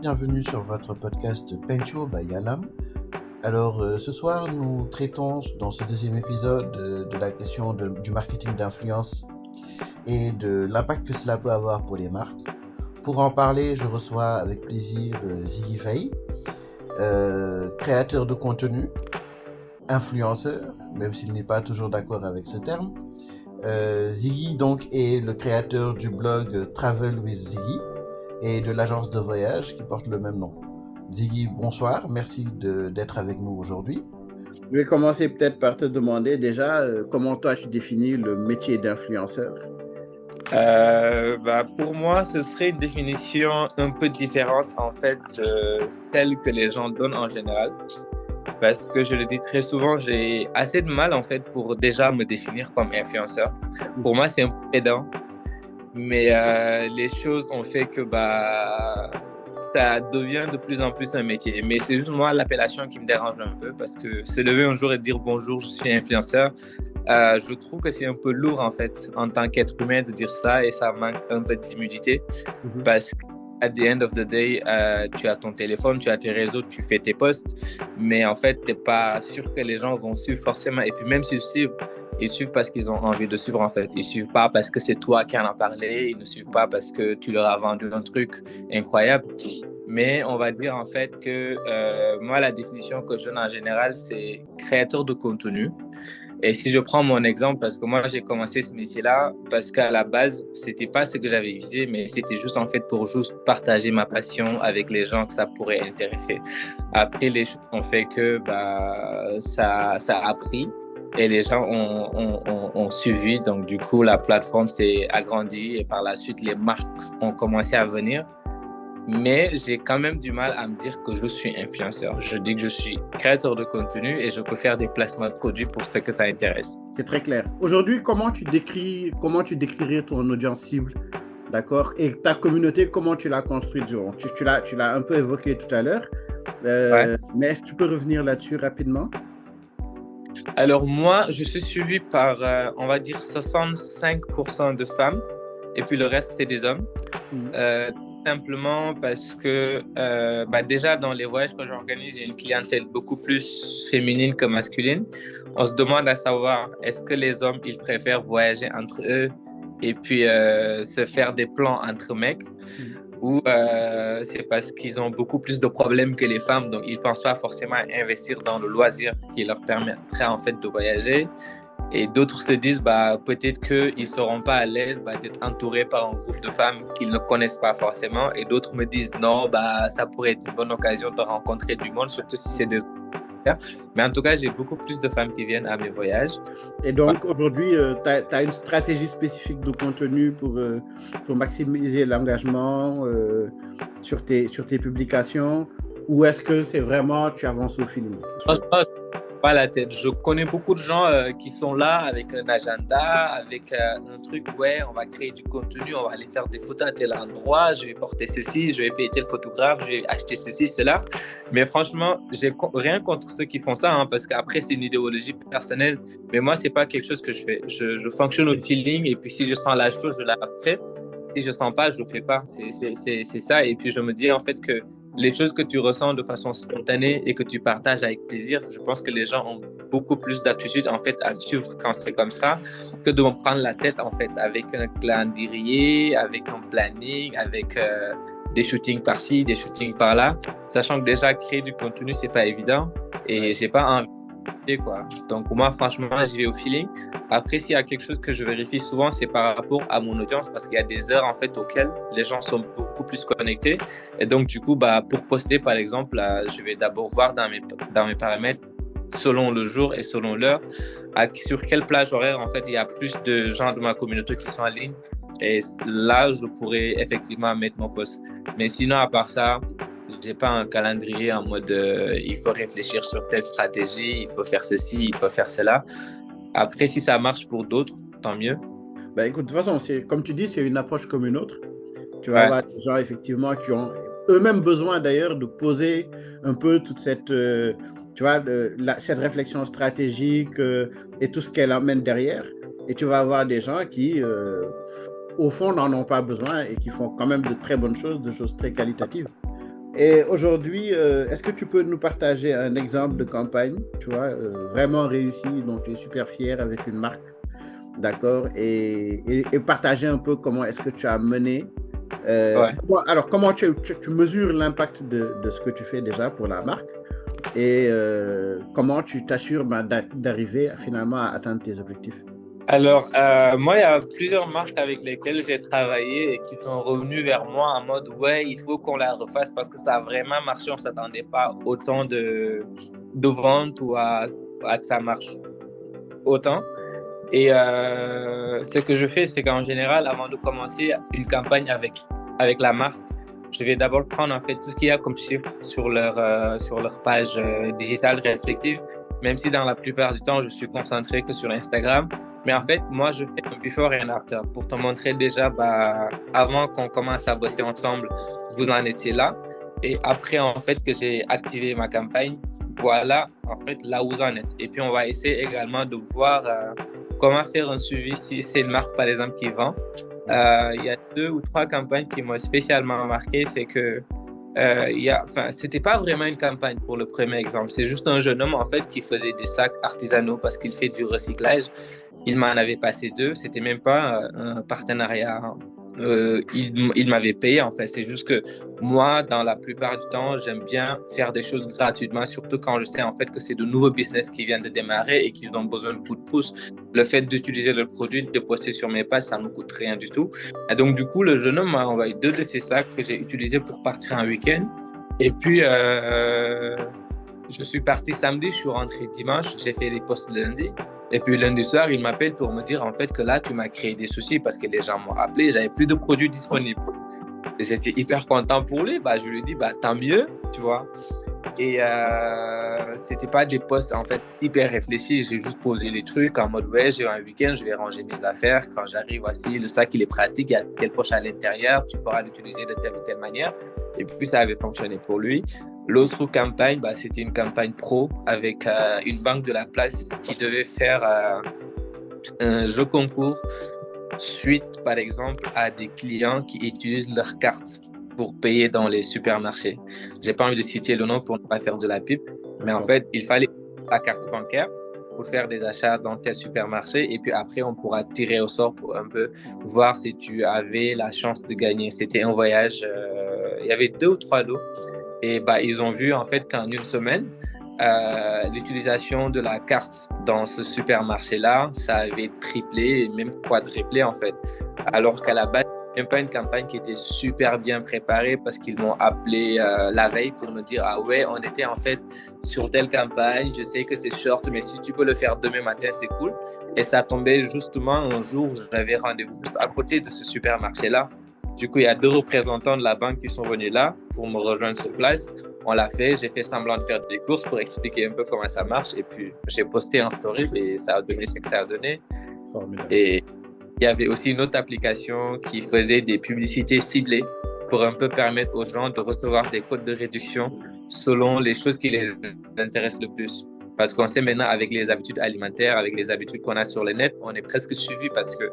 bienvenue sur votre podcast Pencho by Yalam. Alors ce soir nous traitons dans ce deuxième épisode de la question du marketing d'influence et de l'impact que cela peut avoir pour les marques. Pour en parler, je reçois avec plaisir Ziggy Faye, créateur de contenu, influenceur, même s'il n'est pas toujours d'accord avec ce terme. Ziggy donc est le créateur du blog Travel with Ziggy et de l'agence de voyage qui porte le même nom. Ziggy, bonsoir, merci d'être avec nous aujourd'hui. Je vais commencer peut-être par te demander déjà comment toi tu définis le métier d'influenceur. Pour moi, ce serait une définition un peu différente en fait de celle que les gens donnent en général. Parce que je le dis très souvent, j'ai assez de mal en fait pour déjà me définir comme influenceur. Pour moi, c'est un peu aidant. Mais les choses ont fait que ça devient de plus en plus un métier. Mais c'est juste moi l'appellation qui me dérange un peu parce que se lever un jour et dire bonjour, je suis influenceur, je trouve que c'est un peu lourd en fait en tant qu'être humain de dire ça et ça manque un peu d'humilité parce que at the end of the day, tu as ton téléphone, tu as tes réseaux, tu fais tes posts, mais en fait, t'es pas sûr que les gens vont suivre forcément. Et puis même s'ils suivent, ils suivent parce qu'ils ont envie de suivre en fait. Ils suivent pas parce que c'est toi qui en as parlé, ils ne suivent pas parce que tu leur as vendu un truc incroyable. Mais on va dire en fait que moi, la définition que je donne en général, c'est créateur de contenu. Et si je prends mon exemple, parce que moi, j'ai commencé ce métier-là, parce qu'à la base, c'était pas ce que j'avais visé, mais c'était juste en fait pour juste partager ma passion avec les gens que ça pourrait intéresser. Après, les choses ont fait que ça a pris et les gens ont suivi. Donc, du coup, la plateforme s'est agrandie et par la suite, les marques ont commencé à venir. Mais j'ai quand même du mal à me dire que je suis influenceur. Je dis que je suis créateur de contenu et je peux faire des placements de produits pour ceux que ça intéresse. C'est très clair. Aujourd'hui, comment tu décrirais ton audience cible, d'accord? Et ta communauté, comment tu l'as construite? Tu l'as un peu évoqué tout à l'heure, Ouais. mais est-ce que tu peux revenir là-dessus rapidement? Alors moi, je suis suivi par, on va dire, 65% de femmes et puis le reste, c'est des hommes. Simplement parce que déjà dans les voyages que j'organise, il y a une clientèle beaucoup plus féminine que masculine. On se demande à savoir, est-ce que les hommes, ils préfèrent voyager entre eux et puis se faire des plans entre mecs ou c'est parce qu'ils ont beaucoup plus de problèmes que les femmes, donc ils ne pensent pas forcément à investir dans le loisir qui leur permettrait en fait de voyager. Et d'autres se disent peut-être qu'ils ne seront pas à l'aise d'être entourés par un groupe de femmes qu'ils ne connaissent pas forcément. Et d'autres me disent non, ça pourrait être une bonne occasion de rencontrer du monde, surtout si c'est des hommes. Mais en tout cas, j'ai beaucoup plus de femmes qui viennent à mes voyages. Et donc aujourd'hui, tu as une stratégie spécifique de contenu pour maximiser l'engagement sur tes publications, ou est-ce que c'est vraiment tu avances au feeling? Pas la tête. Je connais beaucoup de gens qui sont là avec un agenda, avec un truc, ouais, on va créer du contenu, on va aller faire des photos à tel endroit, je vais porter ceci, je vais payer tel photographe, je vais acheter ceci, cela. Mais franchement, j'ai rien contre ceux qui font ça, hein, parce qu'après, c'est une idéologie personnelle. Mais moi, c'est pas quelque chose que je fais. Je fonctionne au feeling et puis si je sens la chose, je la fais. Si je sens pas, je le fais pas. C'est ça. Et puis, je me dis en fait que les choses que tu ressens de façon spontanée et que tu partages avec plaisir, je pense que les gens ont beaucoup plus d'aptitude en fait à suivre quand c'est comme ça que de me prendre la tête en fait avec un calendrier, avec un planning, avec des shootings par-ci, des shootings par-là, sachant que déjà créer du contenu c'est pas évident et j'ai pas envie quoi. Donc moi franchement j'y vais au feeling. Après s'il y a quelque chose que je vérifie souvent c'est par rapport à mon audience parce qu'il y a des heures en fait auxquelles les gens sont beaucoup plus connectés et donc du coup pour poster par exemple je vais d'abord voir dans mes paramètres selon le jour et selon l'heure sur quelle plage horaire en fait il y a plus de gens de ma communauté qui sont en ligne et là je pourrais effectivement mettre mon post. Mais sinon à part ça j'ai pas un calendrier en mode il faut réfléchir sur telle stratégie, il faut faire ceci, il faut faire cela. Après, si ça marche pour d'autres, tant mieux. Écoute, de toute façon, comme tu dis, c'est une approche comme une autre. Tu vas Ouais. avoir des gens effectivement qui ont eux-mêmes besoin d'ailleurs de poser un peu toute cette, cette réflexion stratégique et tout ce qu'elle amène derrière. Et tu vas avoir des gens qui, au fond, n'en ont pas besoin et qui font quand même de très bonnes choses, de choses très qualitatives. Et aujourd'hui, est-ce que tu peux nous partager un exemple de campagne, tu vois, vraiment réussie, dont tu es super fier avec une marque, d'accord, et partager un peu comment est-ce que tu as mené. Ouais. Comment tu mesures l'impact de ce que tu fais déjà pour la marque et comment tu t'assures d'arriver finalement à atteindre tes objectifs? Alors, moi, il y a plusieurs marques avec lesquelles j'ai travaillé et qui sont revenues vers moi en mode, ouais, il faut qu'on la refasse parce que ça a vraiment marché. On ne s'attendait pas autant de ventes ou à que ça marche autant. Et ce que je fais, c'est qu'en général, avant de commencer une campagne avec la marque, je vais d'abord prendre en fait tout ce qu'il y a comme chiffre sur leur page digitale respective, même si dans la plupart du temps, je suis concentré que sur Instagram. Mais en fait, moi, je fais un before et un after pour te montrer déjà, bah, avant qu'on commence à bosser ensemble, vous en étiez là. Et après, en fait, que j'ai activé ma campagne, voilà, en fait, là où vous en êtes. Et puis, on va essayer également de voir comment faire un suivi si c'est une marque, par exemple, qui vend. Il y a 2 ou 3 campagnes qui m'ont spécialement marqué. C'est que c'était pas vraiment une campagne pour le premier exemple. C'est juste un jeune homme, en fait, qui faisait des sacs artisanaux parce qu'il fait du recyclage. Il m'en avait passé 2. C'était même pas un partenariat. Il m'avait payé, en fait. C'est juste que moi, dans la plupart du temps, j'aime bien faire des choses gratuitement, surtout quand je sais, en fait, que c'est de nouveaux business qui viennent de démarrer et qu'ils ont besoin de coup de pouce. Le fait d'utiliser le produit, de poster sur mes pages, ça ne me coûte rien du tout. Et donc, du coup, le jeune homme m'a envoyé 2 de ces sacs que j'ai utilisés pour partir un week-end. Et puis, je suis parti samedi, je suis rentré dimanche, j'ai fait des posts lundi. Et puis lundi soir, il m'appelle pour me dire en fait que là, tu m'as créé des soucis parce que les gens m'ont appelé, j'avais plus de produits disponibles. J'étais hyper content pour lui. Bah, je lui ai dit, bah, tant mieux, tu vois. Et c'était pas des posts en fait hyper réfléchis. J'ai juste posé les trucs en mode ouais, j'ai un week-end, je vais ranger mes affaires. Quand j'arrive, voici le sac, il est pratique, il y a quelle poche à l'intérieur, tu pourras l'utiliser de telle ou telle manière. Et puis ça avait fonctionné pour lui. L'autre campagne, bah, c'était une campagne pro avec une banque de la place qui devait faire un jeu concours suite, par exemple, à des clients qui utilisent leur carte pour payer dans les supermarchés. J'ai pas envie de citer le nom pour ne pas faire de la pub, mais en fait, il fallait la carte bancaire pour faire des achats dans tel supermarché et puis après, on pourra tirer au sort pour un peu voir si tu avais la chance de gagner. C'était un voyage, il y avait 2 ou 3 lots et bah, ils ont vu en fait qu'en une semaine, l'utilisation de la carte dans ce supermarché-là, ça avait triplé et même quadruplé en fait. Alors qu'à la base, même pas une campagne qui était super bien préparée parce qu'ils m'ont appelé la veille pour me dire ah ouais, on était en fait sur telle campagne, je sais que c'est short, mais si tu peux le faire demain matin, c'est cool. Et ça tombait justement un jour où j'avais rendez-vous juste à côté de ce supermarché-là. Du coup, il y a 2 représentants de la banque qui sont venus là pour me rejoindre sur place. On l'a fait, j'ai fait semblant de faire des courses pour expliquer un peu comment ça marche. Et puis, j'ai posté en story et ça a donné ce que ça a donné. Formidable. Et il y avait aussi une autre application qui faisait des publicités ciblées pour un peu permettre aux gens de recevoir des codes de réduction selon les choses qui les intéressent le plus. Parce qu'on sait maintenant, avec les habitudes alimentaires, avec les habitudes qu'on a sur le net, on est presque suivi parce que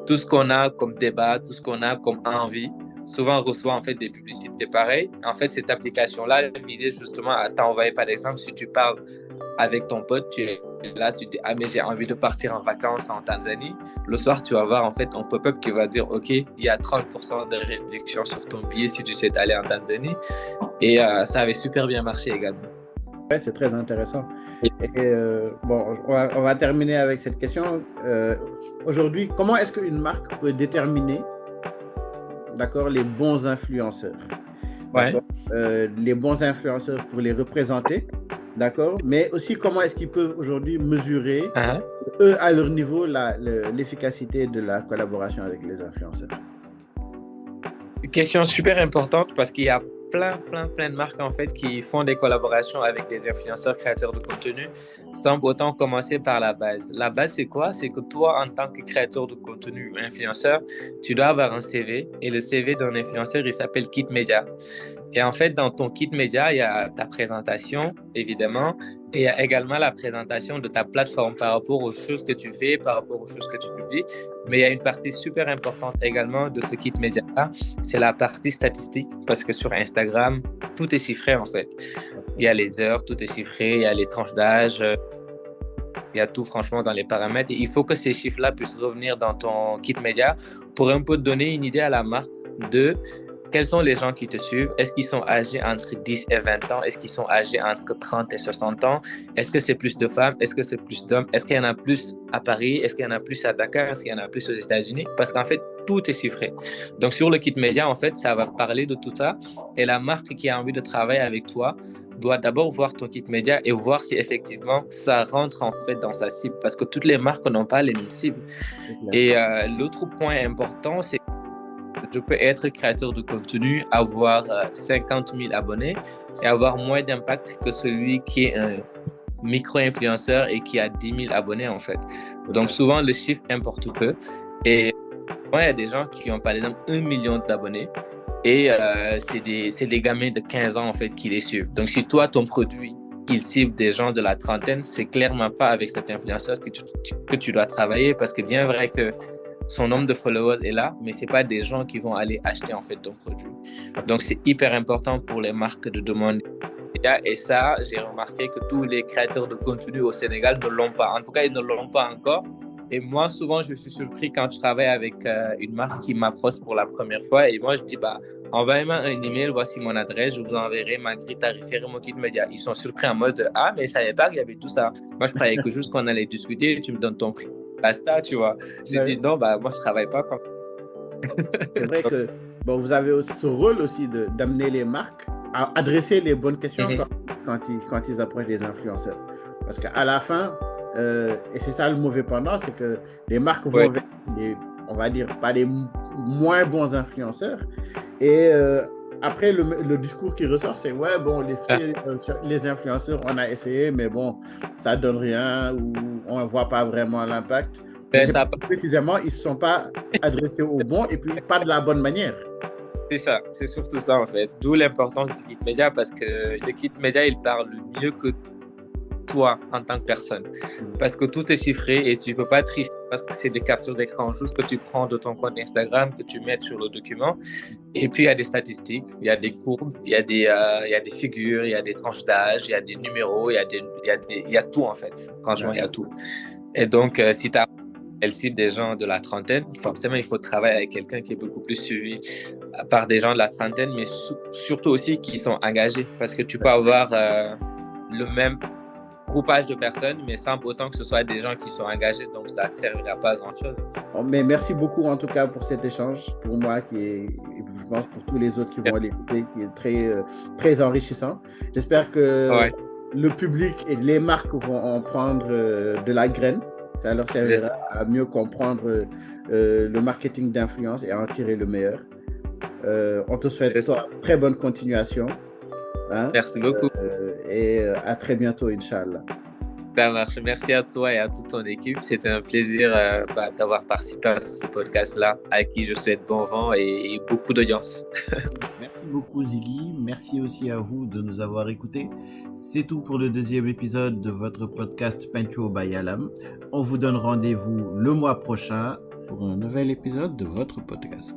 tout ce qu'on a comme débat, tout ce qu'on a comme envie, souvent on reçoit en fait des publicités pareilles. En fait, cette application-là visait justement à t'envoyer, par exemple, si tu parles avec ton pote, tu es là, tu dis ah mais j'ai envie de partir en vacances en Tanzanie. Le soir, tu vas voir en fait un pop-up qui va dire ok, il y a 30% de réduction sur ton billet si tu souhaites aller en Tanzanie. Et ça avait super bien marché également. Ouais, c'est très intéressant. Et bon, on va terminer avec cette question. Aujourd'hui, comment est-ce qu'une marque peut déterminer, d'accord, les bons influenceurs, Ouais. les bons influenceurs pour les représenter, d'accord, mais aussi comment est-ce qu'ils peuvent aujourd'hui mesurer, eux, à leur niveau, l'efficacité de la collaboration avec les influenceurs? Question super importante parce qu'il y a plein de marques en fait qui font des collaborations avec des influenceurs créateurs de contenu sans autant commencer par la base. La base, c'est quoi? C'est que toi, en tant que créateur de contenu ou influenceur, tu dois avoir un CV et le CV d'un influenceur, il s'appelle Kit Media. Et en fait, dans ton kit média, il y a ta présentation, évidemment, et il y a également la présentation de ta plateforme par rapport aux choses que tu fais, par rapport aux choses que tu publies. Mais il y a une partie super importante également de ce kit média-là, c'est la partie statistique, parce que sur Instagram, tout est chiffré en fait. Il y a les heures, tout est chiffré, il y a les tranches d'âge, il y a tout franchement dans les paramètres. Et il faut que ces chiffres-là puissent revenir dans ton kit média pour un peu donner une idée à la marque de quels sont les gens qui te suivent. Est-ce qu'ils sont âgés entre 10 et 20 ans? Est-ce qu'ils sont âgés entre 30 et 60 ans? Est-ce que c'est plus de femmes? Est-ce que c'est plus d'hommes? Est-ce qu'il y en a plus à Paris? Est-ce qu'il y en a plus à Dakar? Est-ce qu'il y en a plus aux États-Unis? Parce qu'en fait, tout est chiffré. Donc, sur le kit média, en fait, ça va parler de tout ça. Et la marque qui a envie de travailler avec toi doit d'abord voir ton kit média et voir si effectivement ça rentre en fait dans sa cible, parce que toutes les marques n'ont pas les mêmes cibles. Et l'autre point important, c'est que je peux être créateur de contenu, avoir 50 000 abonnés et avoir moins d'impact que celui qui est un micro-influenceur et qui a 10 000 abonnés en fait. Donc souvent le chiffre importe peu. Et il y a des gens qui ont par exemple 1 million d'abonnés. Et c'est des gamins de 15 ans en fait qui les suivent. Donc si toi, ton produit, il cible des gens de la trentaine, c'est clairement pas avec cet influenceur que tu dois travailler, parce que bien vrai que son nombre de followers est là, mais c'est pas des gens qui vont aller acheter en fait ton produit. Donc c'est hyper important pour les marques de demander. Et ça, j'ai remarqué que tous les créateurs de contenu au Sénégal ne l'ont pas. En tout cas, ils ne l'ont pas encore. Et moi, souvent, je suis surpris quand je travaille avec une marque qui m'approche pour la première fois. Et moi, je dis, envoyez-moi un email, voici mon adresse, je vous enverrai ma grille tarifaire et mon kit média. Ils sont surpris en mode, ah, mais je savais pas qu'il y avait tout ça. Moi, je croyais que juste qu'on allait discuter, tu me donnes ton prix, basta, tu vois. J'ai dit, non, moi, je travaille pas comme C'est vrai que vous avez aussi ce rôle aussi d'amener les marques à adresser les bonnes questions quand ils approchent des influenceurs. Parce qu'à la fin, et c'est ça le mauvais pendant, c'est que les marques vont vers on va dire, pas les moins bons influenceurs. Et après, le discours qui ressort, c'est les influenceurs, on a essayé, mais bon, ça donne rien, ou on ne voit pas vraiment l'impact. Précisément, ils ne se sont pas adressés au bon et puis pas de la bonne manière. C'est ça, c'est surtout ça en fait. D'où l'importance du kit média, parce que le kit média, il parle mieux que toi en tant que personne, parce que tout est chiffré et tu peux pas tricher, parce que c'est des captures d'écran juste que tu prends de ton compte Instagram, que tu mets sur le document, et puis il y a des statistiques, il y a des courbes, il y a des figures, il y a des tranches d'âge, il y a des numéros, il y a tout en fait. Franchement, il y a tout. Et donc si tu as elle cible des gens de la trentaine, forcément il faut travailler avec quelqu'un qui est beaucoup plus suivi par des gens de la trentaine, mais surtout aussi qui sont engagés, parce que tu peux avoir le même groupage de personnes, mais sans autant que ce soit des gens qui sont engagés, donc ça ne servira pas à grand-chose. Mais merci beaucoup en tout cas pour cet échange, pour moi et je pense pour tous les autres qui vont l'écouter, qui est très, très enrichissant. J'espère que le public et les marques vont en prendre de la graine. Ça leur servira à mieux comprendre le marketing d'influence et à en tirer le meilleur. On te souhaite une très bonne continuation. Merci beaucoup. Et à très bientôt, Inch'Allah. Ça marche. Merci à toi et à toute ton équipe. C'était un plaisir d'avoir participé à ce podcast-là, à qui je souhaite bon vent et beaucoup d'audience. Merci beaucoup, Ziggy. Merci aussi à vous de nous avoir écoutés. C'est tout pour le deuxième épisode de votre podcast Pencho by Yalam. On vous donne rendez-vous le mois prochain pour un nouvel épisode de votre podcast.